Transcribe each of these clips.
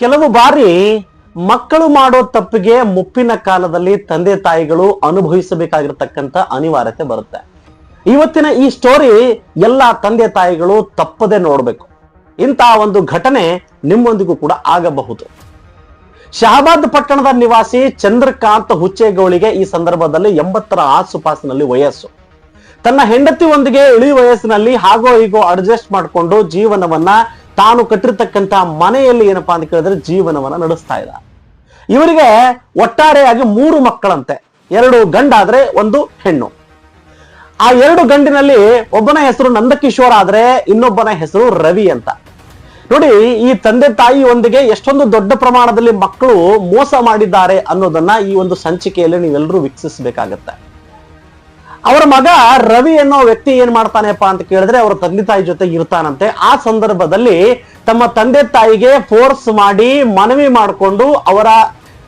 ಕೆಲವು ಬಾರಿ ಮಕ್ಕಳು ಮಾಡೋ ತಪ್ಪಿಗೆ ಮುಪ್ಪಿನ ಕಾಲದಲ್ಲಿ ತಂದೆ ತಾಯಿಗಳು ಅನುಭವಿಸಬೇಕಾಗಿರ್ತಕ್ಕಂಥ ಅನಿವಾರ್ಯತೆ ಬರುತ್ತೆ. ಇವತ್ತಿನ ಈ ಸ್ಟೋರಿ ಎಲ್ಲ ತಂದೆ ತಾಯಿಗಳು ತಪ್ಪದೆ ನೋಡ್ಬೇಕು. ಇಂತಹ ಒಂದು ಘಟನೆ ನಿಮ್ಮೊಂದಿಗೂ ಕೂಡ ಆಗಬಹುದು. ಶಹಬಾದ್ ಪಟ್ಟಣದ ನಿವಾಸಿ ಚಂದ್ರಕಾಂತ್ ಹುಚ್ಚೇಗೌಳಿಗೆ ಈ ಸಂದರ್ಭದಲ್ಲಿ 80ರ ಆಸುಪಾಸಿನಲ್ಲಿ ವಯಸ್ಸು. ತನ್ನ ಹೆಂಡತಿಯೊಂದಿಗೆ ಇಳಿ ವಯಸ್ಸಿನಲ್ಲಿ ಹಾಗೋ ಹೀಗೋ ಅಡ್ಜಸ್ಟ್ ಮಾಡಿಕೊಂಡು ಜೀವನವನ್ನ ತಾನು ಕಟ್ಟಿರ್ತಕ್ಕಂಥ ಮನೆಯಲ್ಲಿ ಏನಪ್ಪಾ ಅಂತ ಕೇಳಿದ್ರೆ ಜೀವನವನ್ನ ನಡೆಸ್ತಾ ಇದ್ದ. ಇವರಿಗೆ ಒಟ್ಟಾರೆಯಾಗಿ 3 ಮಕ್ಕಳಂತೆ. 2 ಗಂಡಾದ್ರೆ 1 ಹೆಣ್ಣು. ಆ 2 ಗಂಡಿನಲ್ಲಿ ಒಬ್ಬನ ಹೆಸರು ನಂದಕಿಶೋರ್ ಆದ್ರೆ ಇನ್ನೊಬ್ಬನ ಹೆಸರು ರವಿ ಅಂತ. ನೋಡಿ, ಈ ತಂದೆ ತಾಯಿಯೊಂದಿಗೆ ಎಷ್ಟೊಂದು ದೊಡ್ಡ ಪ್ರಮಾಣದಲ್ಲಿ ಮಕ್ಕಳು ಮೋಸ ಮಾಡಿದ್ದಾರೆ ಅನ್ನೋದನ್ನ ಈ ಒಂದು ಸಂಚಿಕೆಯಲ್ಲಿ ನೀವೆಲ್ಲರೂ ವೀಕ್ಷಿಸಬೇಕಾಗತ್ತೆ. ಅವರ ಮಗ ರವಿ ಅನ್ನೋ ವ್ಯಕ್ತಿ ಏನ್ ಮಾಡ್ತಾನೆಪ್ಪ ಅಂತ ಕೇಳಿದ್ರೆ ಅವರ ತಂದೆ ತಾಯಿ ಜೊತೆ ಇರ್ತಾನಂತೆ. ಆ ಸಂದರ್ಭದಲ್ಲಿ ತಮ್ಮ ತಂದೆ ತಾಯಿಗೆ ಫೋರ್ಸ್ ಮಾಡಿ ಮನವಿ ಮಾಡಿಕೊಂಡು ಅವರ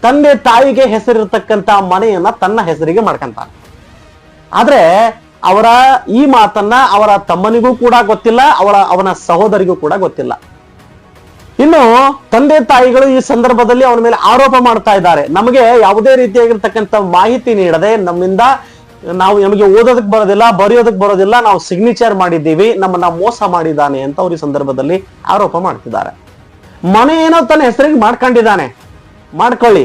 ತಂದೆ ತಾಯಿಗೆ ಹೆಸರಿರ್ತಕ್ಕಂತ ಮನೆಯನ್ನ ತನ್ನ ಹೆಸರಿಗೆ ಮಾಡ್ಕೊಂತಾನೆ. ಆದ್ರೆ ಅವರ ಈ ಮಾತನ್ನ ಅವರ ತಮ್ಮನಿಗೂ ಕೂಡ ಗೊತ್ತಿಲ್ಲ, ಅವನ ಸಹೋದರಿಗೂ ಕೂಡ ಗೊತ್ತಿಲ್ಲ. ಇನ್ನು ತಂದೆ ತಾಯಿಗಳು ಈ ಸಂದರ್ಭದಲ್ಲಿ ಅವನ ಮೇಲೆ ಆರೋಪ ಮಾಡ್ತಾ ಇದ್ದಾರೆ. ನಮಗೆ ಯಾವುದೇ ರೀತಿಯಾಗಿರ್ತಕ್ಕಂಥ ಮಾಹಿತಿ ನೀಡದೆ ನಮಗೆ ಓದೋದಕ್ಕೆ ಬರೋದಿಲ್ಲ, ಬರೆಯೋದಕ್ಕೆ ಬರೋದಿಲ್ಲ, ನಾವು ಸಿಗ್ನೇಚರ್ ಮಾಡಿದ್ದೀವಿ, ನಮ್ಮನ್ನ ಮೋಸ ಮಾಡಿದ್ದಾನೆ ಅಂತ ಅವ್ರ ಈ ಸಂದರ್ಭದಲ್ಲಿ ಆರೋಪ ಮಾಡ್ತಿದ್ದಾರೆ. ಮನೆ ಏನೋ ತನ್ನ ಹೆಸರಿಗೆ ಮಾಡ್ಕೊಂಡಿದ್ದಾನೆ, ಮಾಡ್ಕೊಳ್ಳಿ.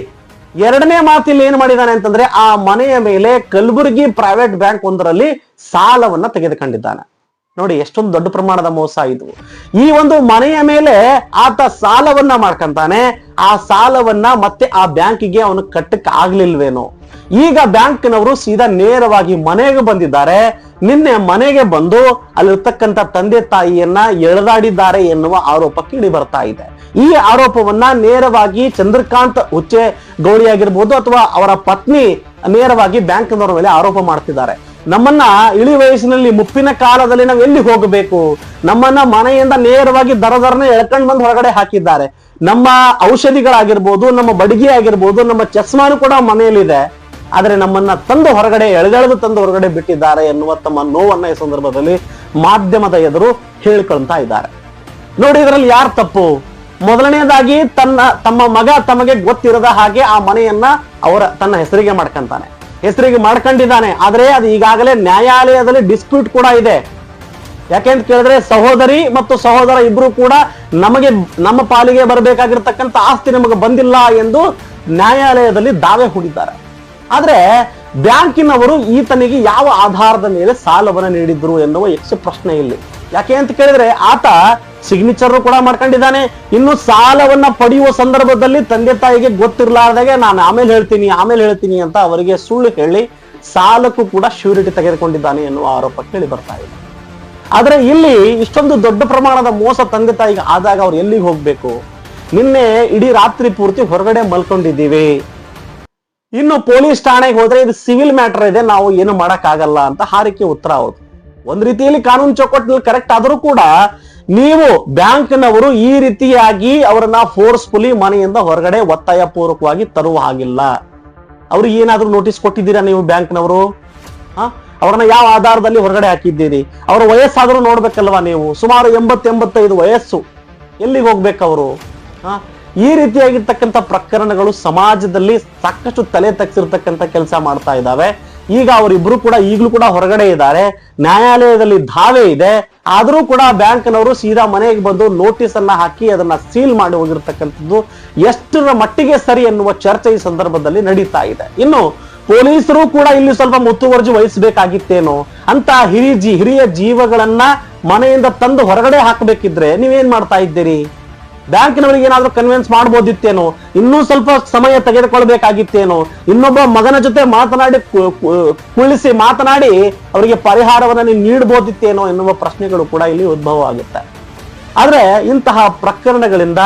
ಎರಡನೇ ಮಾತಿಲ್ಲಿ ಏನ್ ಮಾಡಿದ್ದಾನೆ ಅಂತಂದ್ರೆ ಆ ಮನೆಯ ಮೇಲೆ ಕಲಬುರಗಿ ಪ್ರೈವೇಟ್ ಬ್ಯಾಂಕ್ ಒಂದರಲ್ಲಿ ಸಾಲವನ್ನ ತೆಗೆದುಕೊಂಡಿದ್ದಾನೆ. ನೋಡಿ, ಎಷ್ಟೊಂದು ದೊಡ್ಡ ಪ್ರಮಾಣದ ಮೋಸ ಇದು. ಈ ಒಂದು ಮನೆಯ ಮೇಲೆ ಆತ ಸಾಲವನ್ನ ಮಾಡ್ಕೊಂತಾನೆ. ಆ ಸಾಲವನ್ನ ಮತ್ತೆ ಆ ಬ್ಯಾಂಕಿಗೆ ಅವನು ಕಟ್ಟಕ್ಕೆ ಆಗ್ಲಿಲ್ವೇನೋ. ಈಗ ಬ್ಯಾಂಕ್ನವರು ಸೀದಾ ನೇರವಾಗಿ ಮನೆಗೆ ಬಂದಿದ್ದಾರೆ. ನಿನ್ನೆ ಮನೆಗೆ ಬಂದು ಅಲ್ಲಿರ್ತಕ್ಕಂಥ ತಂದೆ ತಾಯಿಯನ್ನ ಎಳೆದಾಡಿದ್ದಾರೆ ಎನ್ನುವ ಆರೋಪ ಕೇಳಿ ಬರ್ತಾ ಇದೆ. ಈ ಆರೋಪವನ್ನ ನೇರವಾಗಿ ಚಂದ್ರಕಾಂತ್ ಹುಚ್ಚೇಗೌಳಿ ಆಗಿರ್ಬೋದು ಅಥವಾ ಅವರ ಪತ್ನಿ ನೇರವಾಗಿ ಬ್ಯಾಂಕ್ನವರ ಮೇಲೆ ಆರೋಪ ಮಾಡ್ತಿದ್ದಾರೆ. ನಮ್ಮನ್ನ ಇಳಿ ವಯಸ್ಸಿನಲ್ಲಿ ಮುಪ್ಪಿನ ಕಾಲದಲ್ಲಿ ನಾವು ಎಲ್ಲಿ ಹೋಗಬೇಕು, ನಮ್ಮನ್ನ ಮನೆಯಿಂದ ನೇರವಾಗಿ ದರದರನೆ ಎಳ್ಕೊಂಡ್ ಬಂದು ಹೊರಗಡೆ ಹಾಕಿದ್ದಾರೆ. ನಮ್ಮ ಔಷಧಿಗಳಾಗಿರ್ಬೋದು, ನಮ್ಮ ಬಡಿಗೆ ಆಗಿರ್ಬೋದು, ನಮ್ಮ ಚಸ್ಮಾನು ಕೂಡ ಮನೆಯಲ್ಲಿದೆ. ಆದ್ರೆ ನಮ್ಮನ್ನ ತಂದು ಹೊರಗಡೆ ಎಳೆದೆಳೆದು ತಂದು ಹೊರಗಡೆ ಬಿಟ್ಟಿದ್ದಾರೆ ಎನ್ನುವ ತಮ್ಮ ನೋವನ್ನ ಈ ಸಂದರ್ಭದಲ್ಲಿ ಮಾಧ್ಯಮದ ಎದುರು ಹೇಳಿಕೊಳ್ತಾ ಇದ್ದಾರೆ. ನೋಡಿ, ಇದರಲ್ಲಿ ಯಾರು ತಪ್ಪು? ಮೊದಲನೇದಾಗಿ ತಮ್ಮ ಮಗ ತಮಗೆ ಗೊತ್ತಿರದ ಹಾಗೆ ಆ ಮನೆಯನ್ನ ತನ್ನ ಹೆಸರಿಗೆ ಮಾಡ್ಕೊಂಡಿದ್ದಾನೆ. ಆದ್ರೆ ಅದು ಈಗಾಗಲೇ ನ್ಯಾಯಾಲಯದಲ್ಲಿ ಡಿಸ್ಪ್ಯೂಟ್ ಕೂಡ ಇದೆ. ಯಾಕೆಂತ ಕೇಳಿದ್ರೆ ಸಹೋದರಿ ಮತ್ತು ಸಹೋದರ ಇಬ್ರು ಕೂಡ ನಮ್ಮ ಪಾಲಿಗೆ ಬರಬೇಕಾಗಿರ್ತಕ್ಕಂಥ ಆಸ್ತಿ ನಮಗೆ ಬಂದಿಲ್ಲ ಎಂದು ನ್ಯಾಯಾಲಯದಲ್ಲಿ ದಾವೆ ಹೂಡಿದ್ದಾರೆ. ಆದ್ರೆ ಬ್ಯಾಂಕಿನವರು ಈತನಿಗೆ ಯಾವ ಆಧಾರದ ಮೇಲೆ ಸಾಲವನ್ನು ನೀಡಿದ್ರು ಎನ್ನುವ ಪ್ರಶ್ನೆ ಇಲ್ಲಿ. ಯಾಕೆ ಅಂತ ಕೇಳಿದ್ರೆ ಆತ ಸಿಗ್ನೇಚರ್ ಕೂಡ ಮಾಡ್ಕೊಂಡಿದ್ದಾನೆ. ಇನ್ನು ಸಾಲವನ್ನ ಪಡೆಯುವ ಸಂದರ್ಭದಲ್ಲಿ ತಂದೆ ತಾಯಿಗೆ ಗೊತ್ತಿರ್ಲಾರ್ದಾಗೆ ನಾನು ಆಮೇಲೆ ಹೇಳ್ತೀನಿ ಅಂತ ಅವರಿಗೆ ಸುಳ್ಳು ಹೇಳಿ ಸಾಲಕ್ಕೂ ಕೂಡ ಶ್ಯೂರಿಟಿ ತೆಗೆದುಕೊಂಡಿದ್ದಾನೆ ಎನ್ನುವ ಆರೋಪ ಕೇಳಿ ಬರ್ತಾ ಇದೆ. ಆದ್ರೆ ಇಲ್ಲಿ ಇಷ್ಟೊಂದು ದೊಡ್ಡ ಪ್ರಮಾಣದ ಮೋಸ ತಂದೆ ತಾಯಿಗೆ ಆದಾಗ ಅವ್ರು ಎಲ್ಲಿಗೆ ಹೋಗ್ಬೇಕು? ನಿನ್ನೆ ಇಡೀ ರಾತ್ರಿ ಪೂರ್ತಿ ಹೊರಗಡೆ ಮಲ್ಕೊಂಡಿದ್ದೀವಿ, ಇನ್ನು ಪೊಲೀಸ್ ಠಾಣೆಗೆ ಹೋದ್ರೆ ಇದು ಸಿವಿಲ್ ಮ್ಯಾಟರ್ ಇದೆ, ನಾವು ಏನು ಮಾಡಕ್ ಆಗಲ್ಲ ಅಂತ ಹಾರಿಕೆ ಉತ್ತರ. ಹೌದು, ಒಂದ್ ರೀತಿಯಲ್ಲಿ ಕಾನೂನು ಚೌಕಟ್ಟಿನಲ್ಲಿ ಕರೆಕ್ಟ್ ಆದ್ರೂ ಕೂಡ ನೀವು ಬ್ಯಾಂಕ್ನವರು ಈ ರೀತಿಯಾಗಿ ಅವರನ್ನ ಫೋರ್ಸ್ಫುಲಿ ಮನೆಯಿಂದ ಹೊರಗಡೆ ಒತ್ತಾಯ ಪೂರ್ವಕವಾಗಿ ತರುವ ಹಾಗಿಲ್ಲ. ಅವ್ರಿಗೆ ಏನಾದ್ರೂ ನೋಟಿಸ್ ಕೊಟ್ಟಿದ್ದೀರಾ ನೀವು ಬ್ಯಾಂಕ್ನವರು? ಅವ್ರನ್ನ ಯಾವ ಆಧಾರದಲ್ಲಿ ಹೊರಗಡೆ ಹಾಕಿದ್ದೀರಿ? ಅವರ ವಯಸ್ಸಾದ್ರೂ ನೋಡ್ಬೇಕಲ್ವಾ ನೀವು? ಸುಮಾರು 80-85 ವಯಸ್ಸು, ಎಲ್ಲಿಗೆ ಹೋಗ್ಬೇಕವರು? ಈ ರೀತಿಯಾಗಿರ್ತಕ್ಕಂಥ ಪ್ರಕರಣಗಳು ಸಮಾಜದಲ್ಲಿ ಸಾಕಷ್ಟು ತಲೆ ತಗ್ಸಿರ್ತಕ್ಕಂಥ ಕೆಲಸ ಮಾಡ್ತಾ ಇದ್ದಾವೆ. ಈಗ ಅವರಿಬ್ರು ಕೂಡ ಈಗಲೂ ಕೂಡ ಹೊರಗಡೆ ಇದ್ದಾರೆ, ನ್ಯಾಯಾಲಯದಲ್ಲಿ ದಾವೆ ಇದೆ. ಆದ್ರೂ ಕೂಡ ಬ್ಯಾಂಕ್ನವರು ಸೀದಾ ಮನೆಗೆ ಬಂದು ನೋಟಿಸ್ ಅನ್ನ ಹಾಕಿ ಅದನ್ನ ಸೀಲ್ ಮಾಡಿ ಹೋಗಿರ್ತಕ್ಕಂಥದ್ದು ಎಷ್ಟರ ಮಟ್ಟಿಗೆ ಸರಿ ಎನ್ನುವ ಚರ್ಚೆ ಈ ಸಂದರ್ಭದಲ್ಲಿ ನಡೀತಾ ಇದೆ. ಇನ್ನು ಪೊಲೀಸರು ಕೂಡ ಇಲ್ಲಿ ಸ್ವಲ್ಪ ಮುತುವರ್ಜಿ ವಹಿಸಬೇಕಾಗಿತ್ತೇನೋ ಅಂತ ಹಿರಿಯ ಜೀವಗಳನ್ನ ಮನೆಯಿಂದ ತಂದು ಹೊರಗಡೆ ಹಾಕಬೇಕಿದ್ರೆ ನೀವೇನ್ ಮಾಡ್ತಾ ಇದ್ದೀರಿ? ಬ್ಯಾಂಕಿನವರಿಗೆ ಏನಾದ್ರೂ ಕನ್ವಿನ್ಸ್ ಮಾಡ್ಬೋದಿತ್ತೇನೋ, ಇನ್ನೂ ಸ್ವಲ್ಪ ಸಮಯ ತೆಗೆದುಕೊಳ್ಬೇಕಾಗಿತ್ತೇನೋ, ಇನ್ನೊಬ್ಬ ಮಗನ ಜೊತೆ ಮಾತನಾಡಿ ಅವರಿಗೆ ಪರಿಹಾರವನ್ನ ನೀವು ನೀಡಬಹುದಿತ್ತೇನೋ ಎನ್ನುವ ಪ್ರಶ್ನೆಗಳು ಕೂಡ ಇಲ್ಲಿ ಉದ್ಭವ ಆಗುತ್ತೆ. ಆದ್ರೆ ಇಂತಹ ಪ್ರಕರಣಗಳಿಂದ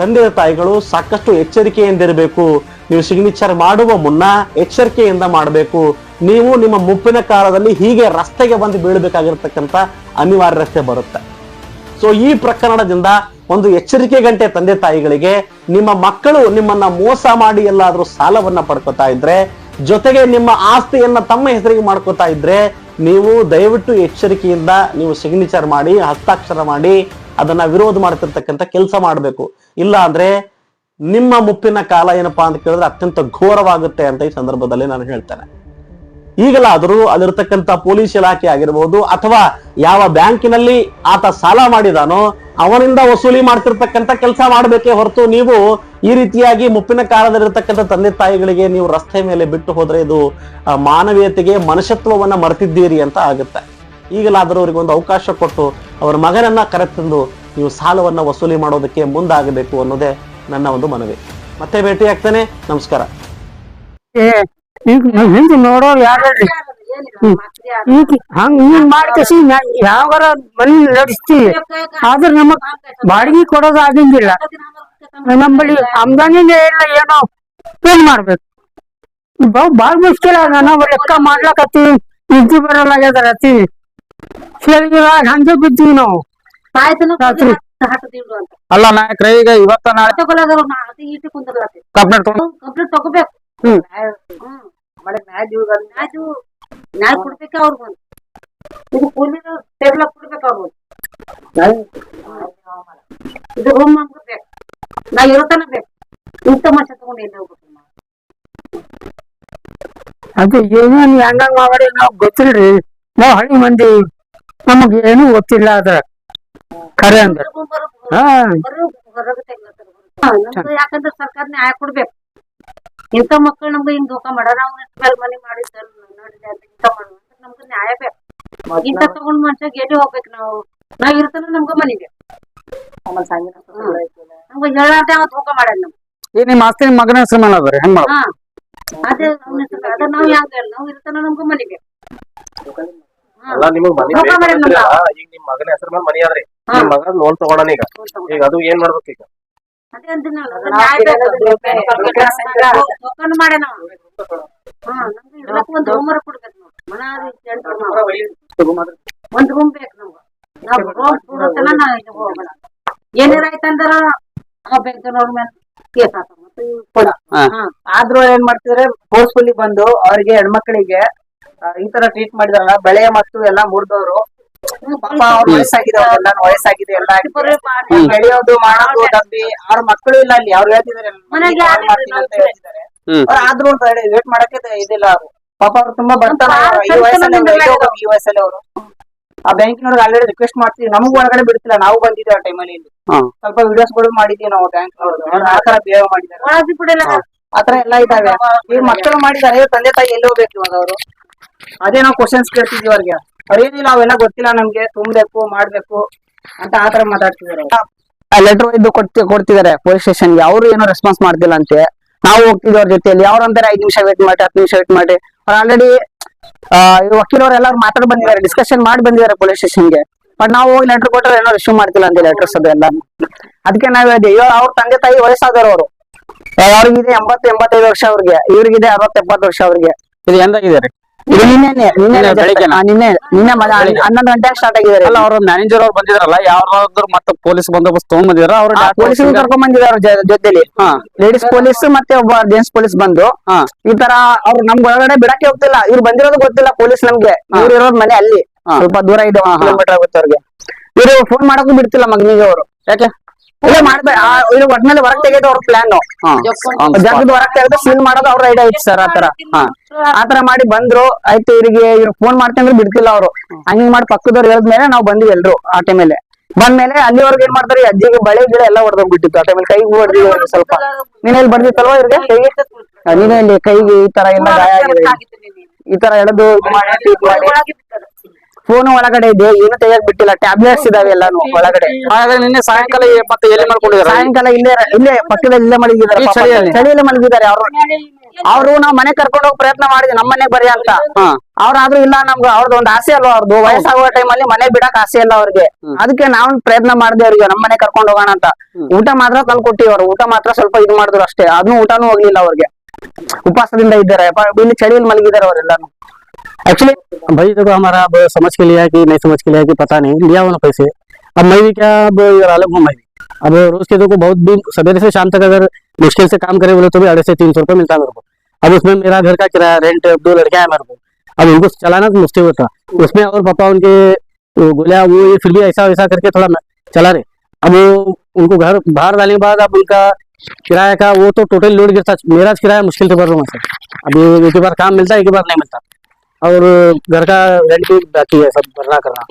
ತಂದೆ ತಾಯಿಗಳು ಸಾಕಷ್ಟು ಎಚ್ಚರಿಕೆಯಿಂದಿರಬೇಕು. ನೀವು ಸಿಗ್ನೇಚರ್ ಮಾಡುವ ಮುನ್ನ ಎಚ್ಚರಿಕೆಯಿಂದ ಮಾಡಬೇಕು. ನೀವು ನಿಮ್ಮ ಮುಪ್ಪಿನ ಕಾಲದಲ್ಲಿ ಹೀಗೆ ರಸ್ತೆಗೆ ಬಂದು ಬೀಳಬೇಕಾಗಿರ್ತಕ್ಕಂಥ ಅನಿವಾರ್ಯತೆ ಬರುತ್ತೆ. ಸೊ ಈ ಪ್ರಕರಣದಿಂದ ಒಂದು ಎಚ್ಚರಿಕೆ ಗಂಟೆ ತಂದೆ ತಾಯಿಗಳಿಗೆ. ನಿಮ್ಮ ಮಕ್ಕಳು ನಿಮ್ಮನ್ನ ಮೋಸ ಮಾಡಿ ಎಲ್ಲಾದ್ರೂ ಸಾಲವನ್ನ ಪಡ್ಕೋತಾ ಇದ್ರೆ, ಜೊತೆಗೆ ನಿಮ್ಮ ಆಸ್ತಿಯನ್ನ ತಮ್ಮ ಹೆಸರಿಗೆ ಮಾಡ್ಕೋತಾ ಇದ್ರೆ, ನೀವು ದಯವಿಟ್ಟು ಎಚ್ಚರಿಕೆಯಿಂದ ನೀವು ಸಿಗ್ನೇಚರ್ ಮಾಡಿ, ಹಸ್ತಾಕ್ಷರ ಮಾಡಿ ಅದನ್ನ ವಿರೋಧ ಮಾಡ್ತಿರ್ತಕ್ಕಂಥ ಕೆಲಸ ಮಾಡಬೇಕು. ಇಲ್ಲ ಅಂದ್ರೆ ನಿಮ್ಮ ಮುಪ್ಪಿನ ಕಾಲ ಏನಪ್ಪಾ ಅಂತ ಕೇಳಿದ್ರೆ ಅತ್ಯಂತ ಘೋರವಾಗುತ್ತೆ ಅಂತ ಈ ಸಂದರ್ಭದಲ್ಲಿ ನಾನು ಹೇಳ್ತೇನೆ. ಈಗಲಾದರೂ ಅಲ್ಲಿರ್ತಕ್ಕಂಥ ಪೊಲೀಸ್ ಇಲಾಖೆ ಆಗಿರ್ಬೋದು ಅಥವಾ ಯಾವ ಬ್ಯಾಂಕಿನಲ್ಲಿ ಆತ ಸಾಲ ಮಾಡಿದಾನೋ ಅವನಿಂದ ವಸೂಲಿ ಮಾಡ್ತಿರ್ತಕ್ಕಂಥ ಕೆಲಸ ಮಾಡಬೇಕೇ ಹೊರತು ನೀವು ಈ ರೀತಿಯಾಗಿ ಮುಪ್ಪಿನ ಕಾಲದಲ್ಲಿರ್ತಕ್ಕಂಥ ತಂದೆ ತಾಯಿಗಳಿಗೆ ನೀವು ರಸ್ತೆ ಮೇಲೆ ಬಿಟ್ಟು ಹೋದ್ರೆ ಇದು ಮಾನವೀಯತೆಗೆ ಮನುಷ್ಯತ್ವವನ್ನ ಮರೆತಿದ್ದೀರಿ ಅಂತ ಆಗುತ್ತೆ. ಈಗಲಾದರೂ ಅವರಿಗೆ ಒಂದು ಅವಕಾಶ ಕೊಟ್ಟು ಅವರ ಮಗನನ್ನ ಕರೆತಂದು ನೀವು ಸಾಲವನ್ನ ವಸೂಲಿ ಮಾಡೋದಕ್ಕೆ ಮುಂದಾಗಬೇಕು ಅನ್ನೋದೇ ನನ್ನ ಒಂದು ಮನವಿ. ಮತ್ತೆ ಭೇಟಿ ಆಗ್ತೇನೆ. ನಮಸ್ಕಾರ. ಈಗ ಹಿಂದೆ ನೋಡೋರು ಯಾರ್ರಿ ಈಗ ಹಂಗ ಹಿಂಗ್ ಮಾಡ್ಕಸಿ ಯಾವಾರ ಮನಿ ನಡೆಸ್ತೀವಿ, ಆದ್ರ ನಮಗ್ ಬಾಡಿಗೆ ಕೊಡೋದು ಆಗಂಗಿಲ್ಲ. ನಮ್ಮಲ್ಲಿ ಆಮ್ದಾನಿನೇ ಇಲ್ಲ, ಏನೋ ಏನ್ ಮಾಡ್ಬೇಕು? ಬಾಳ್ ಮುಷ್ಕಿಲ. ನಾವು ಲೆಕ್ಕ ಮಾಡ್ಲಕತ್ತೀವಿ, ನಿದ್ದೆ ಬರಲಾಗ್ಯದ ರಾತ್ರಿ ಸೇರಿದಾಗ ಹಂಗೆ ಬಿದ್ದೀವಿ ನಾವು ರಾತ್ರಿ. ಅಲ್ಲ ನಾಯಕ್ರ ಈಗ ಇವತ್ತ ನಾಳೆ ಕಂಪ್ಲೇಂಟ್ ತಗೋಬೇಕು. ನ್ಯಾಯ ಕೊಡ್ಬೇಕ ಅವ್ರಿಗೆ, ಇದು ಕೂಲಿದು ತೆರ್ಲಕ್ ಕೊಡ್ಬೇಕು ಅವ್ರು. ಇದು ರೂಮ್ ನಮ್ಗೆ ಬೇಕು, ನಾ ಇರೋತನ ಬೇಕು. ಇಂಥ ಮನುಷ್ಯ ತಗೊಂಡು ಎಲ್ಲಿ ಹೋಗ್ಬೇಕು? ಅದು ಏನೇನ್ ಹೆಂಗಂಗ್ ಮಾಡಿ ನಾವ್ ಗೊತ್ತಿಲ್ರಿ. ನಾವ್ ಹಳ್ಳಿ ಮಂದಿ, ನಮಗ್ ಏನು ಗೊತ್ತಿಲ್ಲ ಅದ್ರ ಖರೆ ಅಂದ್ರೆ. ಯಾಕಂದ್ರೆ ಸರ್ಕಾರ ನ್ಯಾಯ ಕೊಡ್ಬೇಕು. ಇಂಥ ಮಕ್ಕಳು ನಮ್ಗೆ ಹಿಂಗ್ ಧೋಕಾ ಮಾಡ, ನಾವು ಮನೆ ಮಾಡಿದ್ದ ಇಂಥ ಮಾಡ, ನಮ್ಗೆ ನ್ಯಾಯ ಬೇಕು. ಇಂಥ ತಗೊಂಡ್ ಮನುಷ್ಯಾಗ ಎಲ್ಲಿ ಹೋಗ್ಬೇಕು? ನಾವ್ ಇರ್ತಾನ ನಮ್ಗ ಮನಿ ಬೇಕು. ನಮ್ಗೆ ಹೇಳಾರ್ದೆ ಅವ ಧೋಕಾ ಮಾಡ್ಯಾನ ನಮ್ಗೆ. ನಿಮ್ ಆಸ್ತಿ ನಿಮ್ ಮಗನ ಹೆಸರು ಮೇಲೆ ಅದ ಹೆಂಗ್ ಮಾಡ? ಅದೇ ಅದ ನಾವ್ ಹೆಂಗ ಹೇಳಿ, ನಾವ್ ಇರ್ತಾನ ನಮ್ಗ ಮನಿ ಬೇಕು. ಅಲ್ಲ ನಿಮಗ್ ಮನಿ ಈಗ ನಿಮ್ ಮಗನ ಹೆಸರು ಮೇಲೆ ಮನಿ ಆದ್ರಿ, ನಿಮ್ ಮಗ ಲೋನ್ ತಗೊಳನ ಈಗ ಅದು ಏನ್ ಮಾಡ್ಬೇಕು ಈಗ? ಅದೇ ಅಂದಿನಲ್ಲ, ನ್ಯಾಯ ಬೇಕು. ಧೋಕಾನು ಮಾಡ್ಯಾನ ಅವ. ನಮ್ಗೆ ಇರ್ಲಕ್ ಒಂದ್ ರೂಮ್ ಕೊಡ್ಬೇಕು. ಒಂದ್ ರೂಮ್ ಬೇಕು ನಮ್ಗ. ನಾವ್ ರೂಮ್ ಕೊಡತನ ನಾವ್ ಇದು ಹೋಗಲ್ಲ. ಏನಾರ ಆಯ್ತಂದ್ರ ಆ ಬ್ಯಾಂಕ್ನವ್ರ ಮೇಲೆ ಕೇಸ್ ಹಾಕ. ಆದ್ರೂ ಏನ್ ಮಾಡ್ತಿದ್ರೆ ಫೋರ್ಸ್ಫುಲ್ಲಿ ಬಂದು ಅವ್ರಿಗೆ ಹೆಣ್ಮಕ್ಳಿಗೆ ಈ ತರ ಟ್ರೀಟ್ ಮಾಡಿದಾರಲ್ಲ, ಬೆಳೆ ಮತ್ತು ಎಲ್ಲಾ ಮುರಿದವ್ರು. ಪಾಪ ಅವ್ರ ವಯಸ್ಸಾಗಿದೆ, ಅವ್ರೆಲ್ಲ ವಯಸ್ಸಾಗಿದೆ, ಎಲ್ಲ ಬೆಳೆಯೋದು ಮಾಡೋದು ಡಬ್ಬಿ. ಅವ್ರ ಮಕ್ಕಳು ಇಲ್ಲ ಅಲ್ಲಿ, ಅವ್ರು ಹೇಳ್ತಿದಾರೆ ಅಂತ ಹೇಳ್ತಿದ್ದಾರೆ. ಆದ್ರೂ ವೇಟ್ ಮಾಡಕ್ಕೆ ಇದಿಲ್ಲ ಅವ್ರು. ಪಾಪ ಅವ್ರು ತುಂಬಾ ಬರ್ತಾರ ಈ ವಯಸ್ಸಲ್ಲಿ ಅವರು. ಆ ಬ್ಯಾಂಕಿನವ್ರಿಗೆ ಆಲ್ರೆಡಿ ರಿಕ್ವೆಸ್ಟ್ ಮಾಡ್ತೀವಿ, ನಮಗ್ ಒಳಗಡೆ ಬಿಡ್ತಿಲ್ಲ. ನಾವು ಬಂದಿದ್ದೇವೆ ಆ ಟೈಮಲ್ಲಿ, ಇಲ್ಲಿ ಸ್ವಲ್ಪ ವಿಡಿಯೋಸ್ ಗಳು ಮಾಡಿದೀವಿ ನಾವು ಬ್ಯಾಂಕ್ನವ್ರು. ಆ ತರ ಬಿಹೇವ್ ಮಾಡಿದ್ದಾರೆ, ಆತರ ಎಲ್ಲಾ ಇದಾವೆ. ಈಗ ಮಕ್ಕಳು ಮಾಡಿದ್ದಾರೆ, ತಂದೆ ತಾಯಿ ಎಲ್ಲಿ ಹೋಗ್ಬೇಕು ಇವಾಗ ಅವರು? ಅದೇ ನಾವು ಕ್ವಶನ್ಸ್ ಕೇಳ್ತಿದ್ವಿ ಅವ್ರಿಗೆ. ಅವ್ರೇನಿಲ್ಲ, ಅವೆಲ್ಲ ಗೊತ್ತಿಲ್ಲ ನಮ್ಗೆ, ತುಂಬೇಕು ಮಾಡ್ಬೇಕು ಅಂತ ಆತರ ಮಾತಾಡ್ತಿದಾರೆ. ಲೆಟರ್ ಒಯ್ದು ಕೊಡ್ತಿದ್ದಾರೆ ಪೊಲೀಸ್ ಸ್ಟೇಷನ್ಗೆ. ಅವ್ರು ಏನೋ ರೆಸ್ಪಾನ್ಸ್ ಮಾಡ್ತಿಲ್ಲ ಅಂತೆ. ನಾವು ಹೋಗ್ತಿದ್ವಿ ಅವ್ರ ಜೊತೆಯಲ್ಲಿ. ಅವ್ರ ಅಂತಾರೆ 5 ನಿಮಿಷ ವೇಟ್ ಮಾಡಿ, 10 ನಿಮಿಷ ವೇಟ್ ಮಾಡಿ. ಅವ್ರು ಆಲ್ರೆಡಿ ವಕೀಲರು ಎಲ್ಲರೂ ಮಾತಾಡಿ ಬಂದಿದ್ದಾರೆ, ಡಿಸ್ಕಷನ್ ಮಾಡಿ ಬಂದಿದ್ದಾರೆ ಪೊಲೀಸ್ ಸ್ಟೇಷನ್ಗೆ. ಬಟ್ ನಾವು ಹೋಗಿ ಲೆಟರ್ ಕೊಟ್ಟರೆ ಏನೋ ರಿಶ್ಯೂ ಮಾಡ್ತಿಲ್ಲ ಅಂತ ಲೆಟರ್ಸ್ ಅದು ಎಲ್ಲ. ಅದಕ್ಕೆ ನಾವ್ ಹೇಳಿದ್ವಿ, ಇವಾಗ ಅವ್ರ ತಂದೆ ತಾಯಿ ವಯಸ್ಸಾದವರು, ಅವರು ಅವ್ರಿಗಿದೆ 80-85 ವರ್ಷ ಅವ್ರಿಗೆ, ಇವ್ರಿಗಿದೆ 60-70 ವರ್ಷ ಅವ್ರಿಗೆ. ಇದು ಎಂದಾಗಿದ್ದಾರೆ? ಇದು ನಿನ್ನೆ ಬೆಳಿಗ್ಗೆ 11 ಗಂಟೆಗೆ ಸ್ಟಾರ್ಟ್ ಆಗಿದ್ದಾರೆ. ಅಲ್ಲ ಅವ್ರ ಮ್ಯಾನೇಜರ್ ಅವ್ರು ಬಂದಿದಾರಲ್ಲ, ಯಾವ್ದಾದ್ರು ಮತ್ತೆ ಪೊಲೀಸ್ ಬಂದೋಬಸ್ತ್ ತಗೊಂಡ್ ಬಂದಿದಾರ? ಅವ್ರ ಪೊಲೀಸ್ ಕರ್ಕೊಂಡ್ ಬಂದಿದ್ದಾರೆ ಜೊತೆಲಿ. ಲೇಡೀಸ್ ಪೊಲೀಸ್ ಮತ್ತೆ ಒಬ್ಬ ಜೆಂಟ್ಸ್ ಪೊಲೀಸ್ ಬಂದು ಈ ತರ ಅವ್ರು ನಮ್ಗೆ ಒಳಗಡೆ ಬಿಡಕ್ಕೆ ಹೋಗ್ತಿಲ್ಲ. ಇವ್ರು ಬಂದಿರೋದು ಗೊತ್ತಿಲ್ಲ ಪೊಲೀಸ್ ನಮ್ಗೆ. ಇವ್ರು ಇರೋದ್ ಮನೆ ಅಲ್ಲಿ ಸ್ವಲ್ಪ ದೂರ ಇದೆ, 1 ಕಿಲೋಮೀಟರ್ ಆಗುತ್ತೆ ಅವ್ರಿಗೆ. ಇವ್ರು ಫೋನ್ ಮಾಡಕ್ಕೂ ಬಿಡ್ತಿಲ್ಲ ಮಗನಿಗೆ ಅವರು. ಯಾಕೆ ಇಲ್ಲ ಮಾಡ್ಬೇಕು, ಇವ್ರು ಒಟ್ನಲ್ಲಿ ಹೊರಗ್ ತೆಗೆದು ಅವ್ರ ಪ್ಲಾನ್. ಜಗದ್ ಹೊರಗ್ ತೆಗೆದು ಸೀಲ್ ಮಾಡೋದು ಅವ್ರ ಐಡಿಯಾ ಇತ್ತು ಸರ್. ಆತರ ಮಾಡಿ ಬಂದ್ರು. ಆಯ್ತು, ಇವ್ರು ಫೋನ್ ಮಾಡ್ತಂದ್ರೆ ಬಿಡ್ತಿಲ್ಲ ಅವ್ರು. ಹಂಗ್ ಮಾಡಿ ಪಕ್ಕದವ್ರು ಹೇಳಿದ್ಮೇಲೆ ನಾವು ಬಂದ್ವಿ ಎಲ್ರು. ಆ ಟೈಮಲ್ಲಿ ಬಂದ್ಮೇಲೆ ಅಲ್ಲಿವರೆಗೆ ಏನ್ ಮಾಡ್ತಾರೆ, ಅಜ್ಜಿಗೆ ಬಳೆ ಗಿಡ ಎಲ್ಲ ಹೊಡೆದೋಗ್ಬಿಟ್ಟಿತ್ತು. ಆ ಟೈಮಲ್ಲಿ ಕೈಗೆ ಹೊಡೆದಿವಿ ಸ್ವಲ್ಪ. ನೀನೆಲ್ಲಿ ಬರ್ದಿತ್ತಲ್ವಾ ಇವ್ರಿಗೆ ಕೈಗೆ? ನೀನೇ ಇಲ್ಲಿ ಕೈಗೆ ಈ ತರ ಎಲ್ಲ ಗಾಯ ಆಗಿದೆ. ಈ ತರ ಎಳೆದು ಮಾಡಿ ಫೋನ್ ಒಳಗಡೆ ಇದೆ, ಏನು ತೆಗಿಯಕ್ ಬಿಟ್ಟಿಲ್ಲ. ಟ್ಯಾಬ್ಲೆಟ್ಸ್ ಇದಾವೆ ಎಲ್ಲಾನು ಒಳಗಡೆ. ಹಾಗಾದ್ರೆ ನಿನ್ನೆ ಸಾಯಂಕಾಲ ಮತ್ತೆ ಎಲ್ಲಿ ಮಾಡ್ಕೊಂಡಿದ್ದಾರೆ? ಸಾಯಂಕಾಲ ಇಲ್ಲೇ ಪಕ್ಕದಲ್ಲಿ ಇಲ್ಲೇ ಮಲಗಿದ್ದಾರೆ, ಚಳಿಯಲ್ಲಿ ಮಲಗಿದ್ದಾರೆ ಅವ್ರು. ನಾವ್ ಮನೆ ಕರ್ಕೊಂಡು ಹೋಗಿ ಪ್ರಯತ್ನ ಮಾಡಿದ್ವಿ, ನಮ್ಮ ಮನೆಗ್ ಬರೀ ಅಂತ. ಅವ್ರಾದ್ರೂ ಇಲ್ಲ, ನಮ್ಗೆ ಅವ್ರದ್ದು ಒಂದು ಆಸೆ ಅಲ್ವಾ, ಅವ್ರದ್ದು ವಯಸ್ಸಾಗುವ ಟೈಮಲ್ಲಿ ಮನೆ ಬಿಡಕ್ ಆಸೆ ಇಲ್ಲ ಅವ್ರಿಗೆ. ಅದಕ್ಕೆ ನಾವು ಪ್ರಯತ್ನ ಮಾಡಿದೆ ಅವ್ರಿಗೆ ನಮ್ ಮನೆ ಕರ್ಕೊಂಡು ಹೋಗೋಣ ಅಂತ. ಊಟ ಮಾತ್ರ ತಂದು ಕೊಟ್ಟಿವಿ. ಅವ್ರು ಊಟ ಮಾತ್ರ ಸ್ವಲ್ಪ ಇದು ಮಾಡಿದ್ರು ಅಷ್ಟೇ, ಅದನ್ನು ಊಟನೂ ಹೋಗ್ಲಿಲ್ಲ ಅವ್ರಿಗೆ. ಉಪವಾಸದಿಂದ ಇದ್ದಾರೆ, ಇಲ್ಲಿ ಚಳಿಯಲ್ಲಿ ಮಲಗಿದ್ದಾರೆ ಅವರೆಲ್ಲಾನು. एक्चुअली भाई देखो हमारा अब समझ के लिया कि नहीं समझ के लिया कि पता नहीं, लिया होना पैसे। अब मैं भी क्या, अब अलग हूँ मैं भी। अब रोज के देखो बहुत भी सवेरे से शाम तक अगर मुश्किल से काम करे बोले तो भी 250 से 300 रुपये मिलता है मेरे को। अब उसमें मेरा घर का किराया, रेंट, 2 लड़कियां हैं मेरे को। अब उनको चलाना तो मुश्किल होता, उसमें और पापा उनके गोलियां वो ये फिर भी ऐसा वैसा करके थोड़ा चला रहे। अब वो उनको घर बाहर डालने के बाद अब उनका किराया का वो तो टोटल लोड गिरता, मेरा किराया मुश्किल से भर रहा हूँ सर। अभी एक बार काम मिलता है, एक बार नहीं मिलता, और घर का रेंट भी बाकी है, सब भरना करना।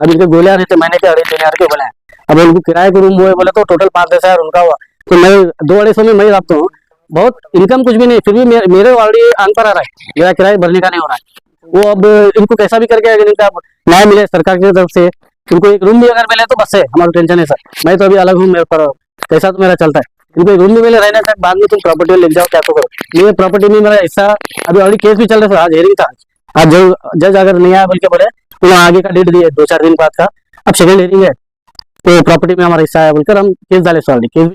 अब इनके गोलियां रहते महीने के 2.5 के बोले हैं। अब उनको किराए को रूम हुए बोले तो टोटल 5-10 हजार उनका हुआ, तो मैं 2-250 में मैं रखता हूँ। बहुत इनकम कुछ भी नहीं, फिर भी मेरे ऑलरेडी आंग पर आ रहा है, मेरा किराया भरने का नहीं हो रहा है। वो अब इनको कैसा भी करके अगर इनका न्याय मिले सरकार की तरफ से, इनको एक रूम भी अगर मिले तो बस है, हमारा टेंशन है सर। मैं तो अभी अलग हूँ, मेरे पर कैसा तो मेरा चलता है। इनको एक रूम भी मिले रहने तक, बाद में तुम प्रॉपर्टी ले जाओ क्या तो करो। मेरे प्रॉपर्टी में मेरा हिस्सा अभी ऑलरेडी केस भी चल रहा था, आज हेयरिंग था। आज जज अगर नहीं आया बोल के बोले तो आगे का डेट दिए 2-4 दिन बाद का, अब सेकंड हेयरिंग है, तो प्रॉपर्टी में हमारा हिस्सा है बोलकर हम केस डाले सर, ऑलरेडी केस